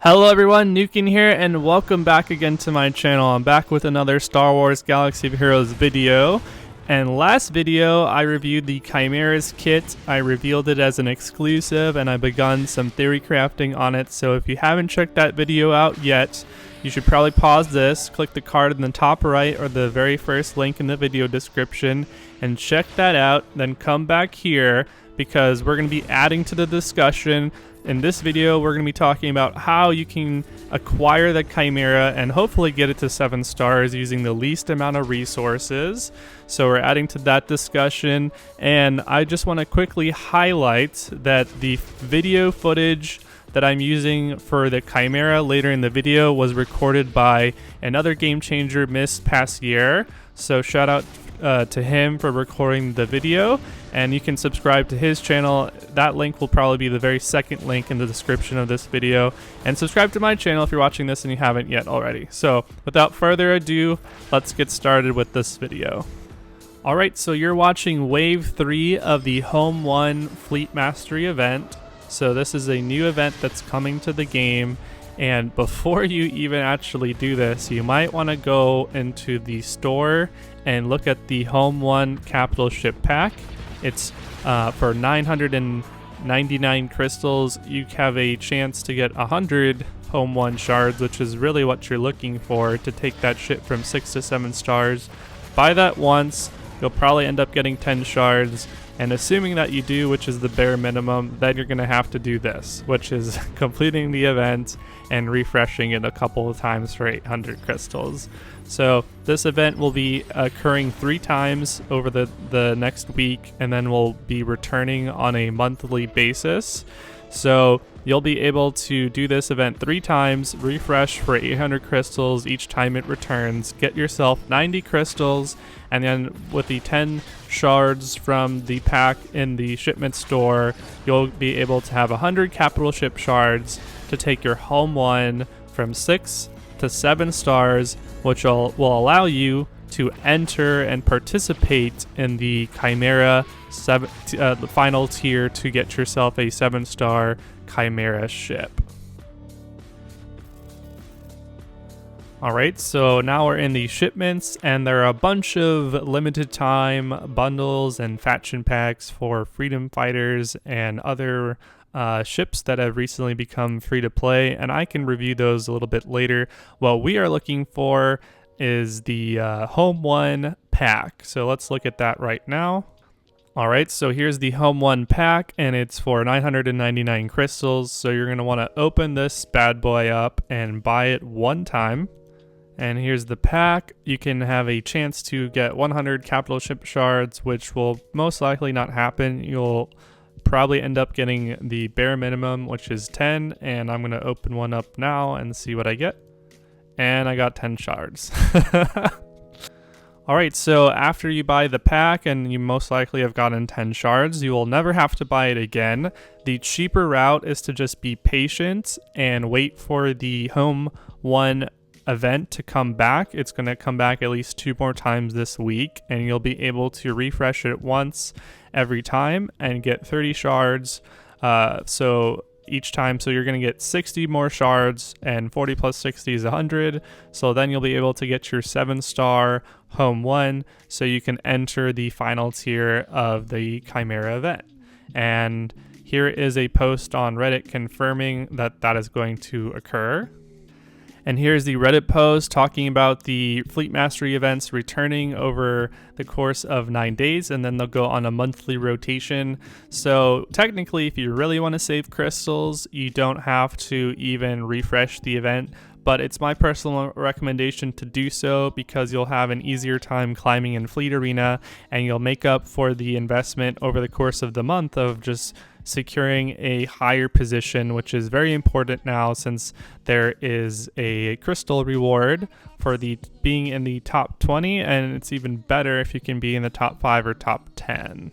Hello everyone, Nukin here, and welcome back again to my channel. I'm back with another Star Wars Galaxy of Heroes video. And last video, I reviewed the Chimaera's kit. I revealed it as an exclusive, and I begun some theory crafting on it. So if you haven't checked that video out yet, you should probably pause this, click the card in the top right or the very first link in the video description, and check that out. Then come back here because we're going to be adding to the discussion. In this video, we're going to be talking about how you can acquire the Chimaera and hopefully get it to 7 stars using the least amount of resources. So we're adding to that discussion, and I just want to quickly highlight that the video footage that I'm using for the Chimaera later in the video was recorded by another game changer, Miss Passier. So shout out to him for recording the video, and you can subscribe to his channel. That link will probably be the very second link in the description of this video, and subscribe to my channel if you're watching this and you haven't yet already. So without further ado, let's get started with this video. Alright, so you're watching Wave 3 of the Home 1 Fleet Mastery event. So this is a new event that's coming to the game, and before you even actually do this, you might want to go into the store and look at the Home 1 Capital Ship Pack. It's for 999 crystals. You have a chance to get 100 Home 1 shards, which is really what you're looking for to take that ship from 6 to 7 stars. Buy that once, you'll probably end up getting 10 shards. And assuming that you do, which is the bare minimum, then you're going to have to do this, which is completing the event and refreshing it a couple of times for 800 crystals. So this event will be occurring 3 times over the next week, and then we'll be returning on a monthly basis. So you'll be able to do this event 3 times, refresh for 800 crystals each time it returns, get yourself 90 crystals, and then with the 10 shards from the pack in the shipment store, you'll be able to have 100 capital ship shards to take your Home 1 from 6 to 7 stars, which will allow you to enter and participate in the Chimaera the final tier to get yourself a 7-star Chimaera ship. Alright, so now we're in the shipments, and there are a bunch of limited time bundles and faction packs for freedom fighters and other ships that have recently become free to play, and I can review those a little bit later. What we are looking for is the Home 1 pack, so let's look at that right now. Alright, so here's the Home 1 pack, and it's for 999 crystals, so you're going to want to open this bad boy up and buy it one time. And here's the pack. You can have a chance to get 100 capital ship shards, which will most likely not happen. You'll probably end up getting the bare minimum, which is 10, and I'm going to open one up now and see what I get. And I got 10 shards. Alright, so after you buy the pack, and you most likely have gotten 10 shards, you will never have to buy it again. The cheaper route is to just be patient and wait for the Home 1 event to come back. It's going to come back at least 2 more times this week, and you'll be able to refresh it once every time and get 30 shards. So each time, so you're going to get 60 more shards, and 40 plus 60 is 100. So then you'll be able to get your 7-star Home 1, so you can enter the final tier of the Chimaera event. And here is a post on Reddit confirming that that is going to occur. And here's the Reddit post talking about the Fleet Mastery events returning over the course of 9 days, and then they'll go on a monthly rotation. So technically, if you really want to save crystals, you don't have to even refresh the event, but it's my personal recommendation to do so because you'll have an easier time climbing in Fleet Arena, and you'll make up for the investment over the course of the month of just securing a higher position, which is very important now since there is a crystal reward for the being in the top 20, and it's even better if you can be in the top 5 or top 10.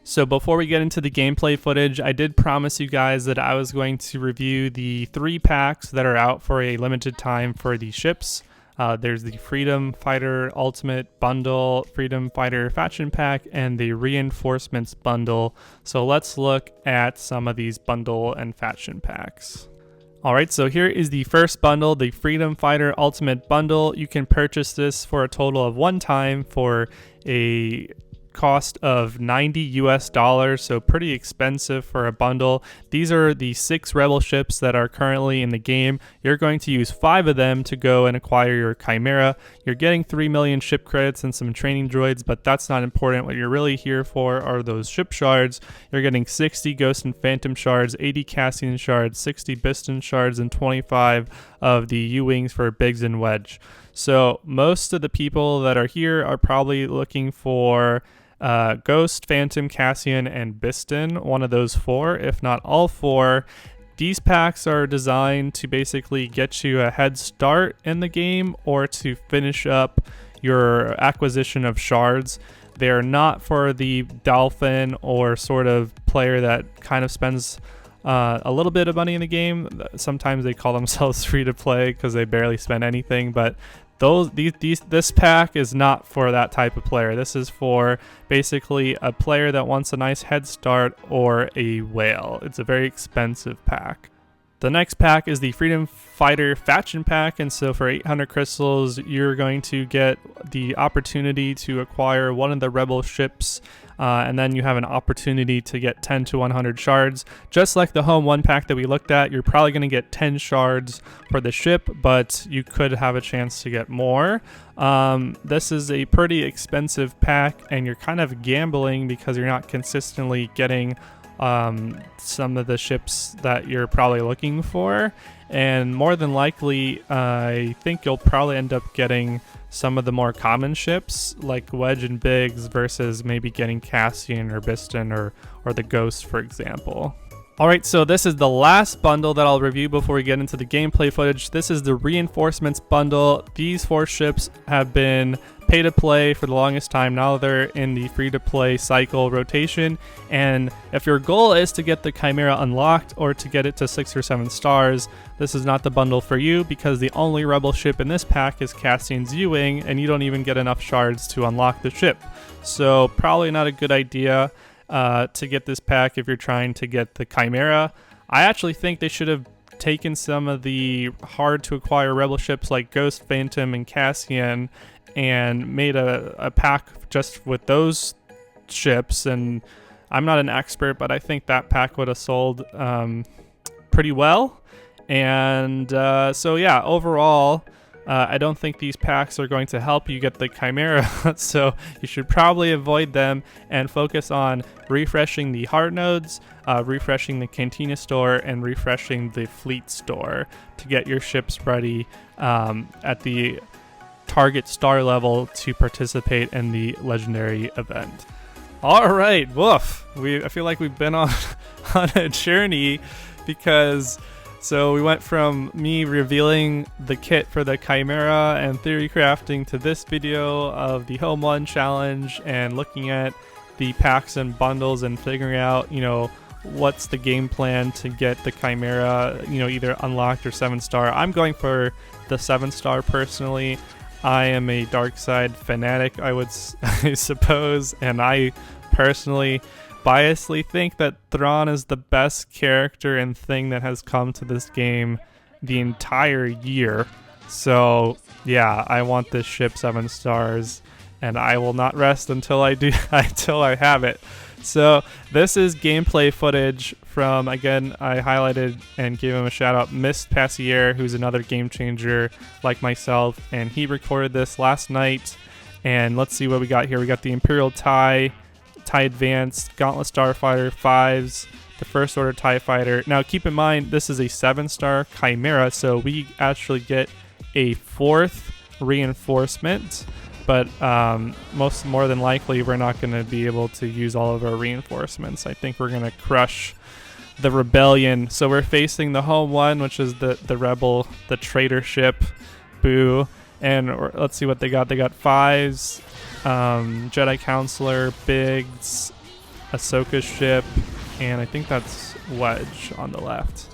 So before we get into the gameplay footage, I did promise you guys that I was going to review the 3 packs that are out for a limited time for the ships. There's the Freedom Fighter Ultimate Bundle, Freedom Fighter Faction Pack, and the Reinforcements Bundle. So let's look at some of these bundle and faction packs. Alright, so here is the first bundle, the Freedom Fighter Ultimate Bundle. You can purchase this for a total of one time for a cost of $90 US, so pretty expensive for a bundle. These are the 6 rebel ships that are currently in the game. You're going to use 5 of them to go and acquire your Chimaera. You're getting 3 million ship credits and some training droids, but that's not important. What you're really here for are those ship shards. You're getting 60 Ghost and Phantom shards, 80 Cassian shards, 60 Biston shards, and 25 of the U-Wings for Biggs and Wedge. So most of the people that are here are probably looking for Ghost, Phantom, Cassian, and Biston, one of those 4, if not all 4. These packs are designed to basically get you a head start in the game or to finish up your acquisition of shards. They're not for the dolphin or sort of player that kind of spends a little bit of money in the game. Sometimes they call themselves free to play because they barely spend anything, but this pack is not for that type of player. This is for basically a player that wants a nice head start or a whale. It's a very expensive pack. The next pack is the Freedom Fighter Faction Pack, and so for 800 crystals, you're going to get the opportunity to acquire one of the rebel ships, and then you have an opportunity to get 10 to 100 shards. Just like the Home 1 pack that we looked at, you're probably going to get 10 shards for the ship, but you could have a chance to get more. This is a pretty expensive pack, and you're kind of gambling because you're not consistently getting some of the ships that you're probably looking for, and more than likely I think you'll probably end up getting some of the more common ships like Wedge and Biggs versus maybe getting Cassian or Biston or the Ghost, for example. Alright, so this is the last bundle that I'll review before we get into the gameplay footage. This is the Reinforcements bundle. These 4 ships have been pay to play for the longest time. Now they're in the free to play cycle rotation, and if your goal is to get the Chimaera unlocked or to get it to 6 or 7 stars, this is not the bundle for you because the only rebel ship in this pack is Cassian's U-Wing, and you don't even get enough shards to unlock the ship. So probably not a good idea to get this pack if you're trying to get the Chimaera. I actually think they should have taken some of the hard to acquire rebel ships like Ghost, Phantom, and Cassian and made a pack just with those ships. And I'm not an expert, but I think that pack would have sold pretty well. And so yeah, overall, I don't think these packs are going to help you get the Chimaera, so you should probably avoid them and focus on refreshing the hard nodes, refreshing the Cantina store, and refreshing the fleet store to get your ships ready at the target star level to participate in the legendary event. All right, woof. I feel like we've been on a journey because so we went from me revealing the kit for the Chimaera and theory crafting to this video of the Home 1 challenge and looking at the packs and bundles and figuring out, what's the game plan to get the Chimaera, either unlocked or 7-star. I'm going for the 7-star personally. I am a dark side fanatic, I suppose, and I personally biasly think that Thrawn is the best character and thing that has come to this game the entire year. So yeah, I want this ship 7 stars, and I will not rest until I have it. So this is gameplay footage from, again, I highlighted and gave him a shout out, Mist Passier, who's another game changer like myself, and he recorded this last night. And let's see what we got here. We got the Imperial TIE Advanced, Gauntlet Starfighter 5s, the First Order TIE Fighter. Now keep in mind, this is a 7-star Chimaera, so we actually get a 4th reinforcement, but more than likely we're not going to be able to use all of our reinforcements. I think we're going to crush the rebellion. So we're facing the Home 1, which is the rebel, the traitor ship, boo. And let's see what they got. They got 5s, Jedi Counselor, Biggs, Ahsoka's ship, and I think that's Wedge on the left.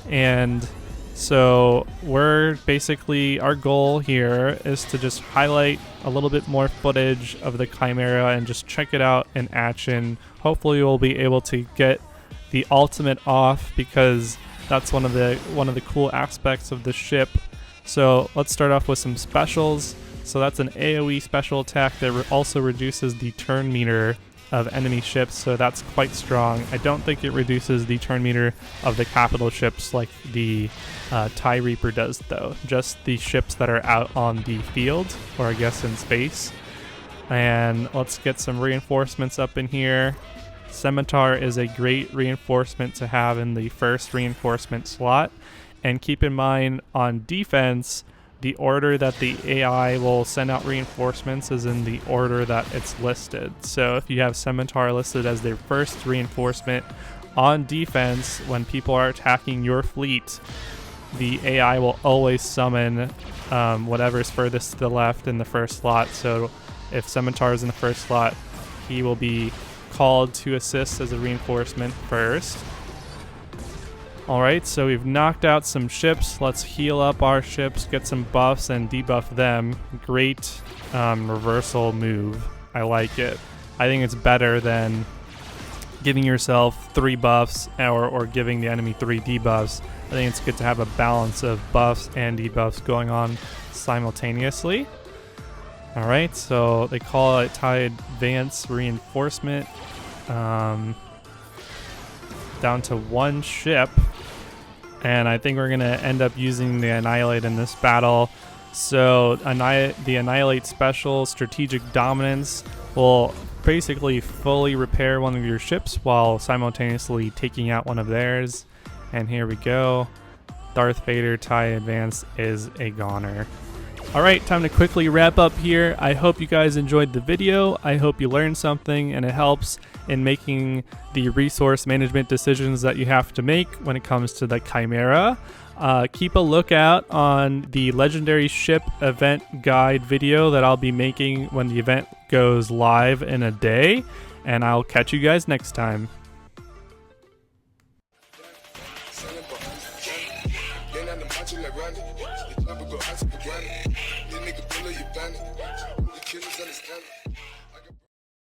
And so we're basically, our goal here is to just highlight a little bit more footage of the Chimaera and just check it out in action. Hopefully we'll be able to get the ultimate off, because That's one of the cool aspects of the ship. So let's start off with some specials. So that's an AoE special attack that also reduces the turn meter of enemy ships, so that's quite strong. I don't think it reduces the turn meter of the capital ships like the TIE Reaper does though, just the ships that are out on the field, or I guess in space. And let's get some reinforcements up in here. Scimitar is a great reinforcement to have in the first reinforcement slot. And keep in mind, on defense, the order that the AI will send out reinforcements is in the order that it's listed. So if you have Scimitar listed as their first reinforcement on defense, when people are attacking your fleet, the AI will always summon whatever's furthest to the left in the first slot. So if Scimitar is in the first slot, he will be called to assist as a reinforcement first. Alright, so we've knocked out some ships. Let's heal up our ships, get some buffs, and debuff them. Great reversal move. I like it. I think it's better than giving yourself 3 buffs or giving the enemy 3 debuffs. I think it's good to have a balance of buffs and debuffs going on simultaneously. Alright, so they call it TIE Advance Reinforcement. Down to 1 ship, and I think we're going to end up using the Annihilate in this battle. So the Annihilate special, Strategic Dominance, will basically fully repair one of your ships while simultaneously taking out one of theirs. And here we go. Darth Vader TIE Advance is a goner. Alright, time to quickly wrap up here. I hope you guys enjoyed the video. I hope you learned something and it helps in making the resource management decisions that you have to make when it comes to the Chimaera. Keep a lookout on the Legendary Ship Event Guide video that I'll be making when the event goes live in a day. And I'll catch you guys next time. Nigga, pull up your bandit. The killers understand it.